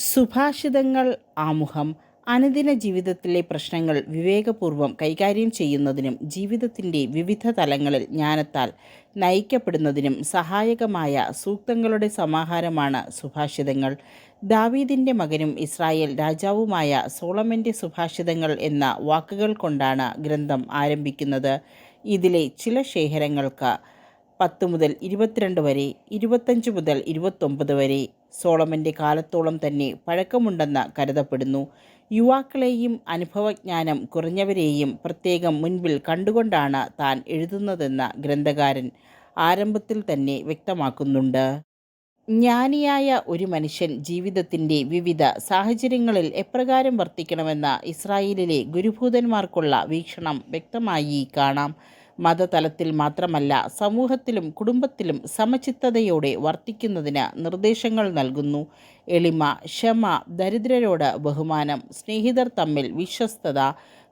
സുഭാഷിതങ്ങൾ ആമുഖം അനുദിന ജീവിതത്തിലെ പ്രശ്നങ്ങൾ വിവേകപൂർവ്വം കൈകാര്യം ചെയ്യുന്നതിനും ജീവിതത്തിൻ്റെ വിവിധ തലങ്ങളിൽ ജ്ഞാനത്താൽ നയിക്കപ്പെടുന്നതിനും സഹായകമായ സൂക്തങ്ങളുടെ സമാഹാരമാണ് സുഭാഷിതങ്ങൾ. ദാവീദിൻ്റെ മകനും ഇസ്രായേൽ രാജാവുമായ സോളമൻ്റെ സുഭാഷിതങ്ങൾ എന്ന വാക്കുകൾ കൊണ്ടാണ് ഗ്രന്ഥം ആരംഭിക്കുന്നത്. ഇതിലെ ചില ശേഖരങ്ങൾക്ക് 10 മുതൽ 22 വരെ, 25 മുതൽ 29 വരെ സോളമൻ്റെ കാലത്തോളം തന്നെ പഴക്കമുണ്ടെന്ന് കരുതപ്പെടുന്നു. യുവാക്കളെയും അനുഭവജ്ഞാനം കുറഞ്ഞവരെയും പ്രത്യേകം മുൻപിൽ കണ്ടുകൊണ്ടാണ് താൻ എഴുതുന്നതെന്ന് ഗ്രന്ഥകാരൻ ആരംഭത്തിൽ തന്നെ വ്യക്തമാക്കുന്നുണ്ട്. ജ്ഞാനിയായ ഒരു മനുഷ്യൻ ജീവിതത്തിൻ്റെ വിവിധ സാഹചര്യങ്ങളിൽ എപ്രകാരം വർത്തിക്കണമെന്ന ഇസ്രായേലിലെ ഗുരുഭൂതന്മാർക്കുള്ള വീക്ഷണം വ്യക്തമായി കാണാം. മതതലത്തിൽ മാത്രമല്ല, സമൂഹത്തിലും കുടുംബത്തിലും സമചിത്തതയോടെ വർത്തിക്കുന്നതിന് നിർദ്ദേശങ്ങൾ നൽകുന്നു. എളിമ, ക്ഷമ, ദരിദ്രരോട് ബഹുമാനം, സ്നേഹിതർ തമ്മിൽ വിശ്വസ്തത,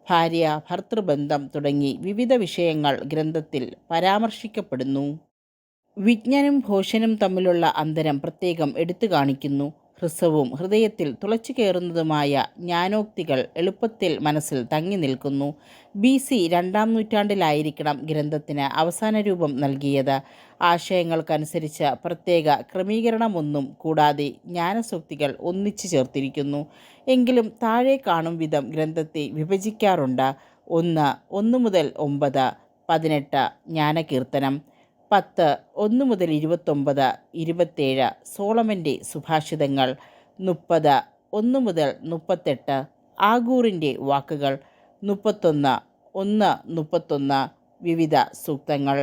ഭാര്യ ഭർതൃബന്ധം തുടങ്ങി വിവിധ വിഷയങ്ങൾ ഗ്രന്ഥത്തിൽ പരാമർശിക്കപ്പെടുന്നു. വിജ്ഞനും ഭോഷനും തമ്മിലുള്ള അന്തരം പ്രത്യേകം എടുത്തു കാണിക്കുന്നു. ഹ്രസ്വവും ഹൃദയത്തിൽ തുളച്ചു കയറുന്നതുമായ ജ്ഞാനോക്തികൾ എളുപ്പത്തിൽ മനസ്സിൽ തങ്ങി നിൽക്കുന്നു. BC 2-ാം നൂറ്റാണ്ടിലായിരിക്കണം ഗ്രന്ഥത്തിന് അവസാന രൂപം നൽകിയത്. ആശയങ്ങൾക്കനുസരിച്ച് പ്രത്യേക ക്രമീകരണമൊന്നും കൂടാതെ ജ്ഞാനസൂക്തികൾ ഒന്നിച്ചു ചേർത്തിരിക്കുന്നു. എങ്കിലും താഴെ കാണും വിധം ഗ്രന്ഥത്തെ വിഭജിക്കാറുണ്ട്. 1 മുതൽ 9, 18 ജ്ഞാനകീർത്തനം, 10 1 മുതൽ 29, 27 സോളമൻ്റെ സുഭാഷിതങ്ങൾ, 30 1 മുതൽ 38 ആഗൂറിൻ്റെ വാക്കുകൾ, 31 1-31 വിവിധ സൂക്തങ്ങൾ.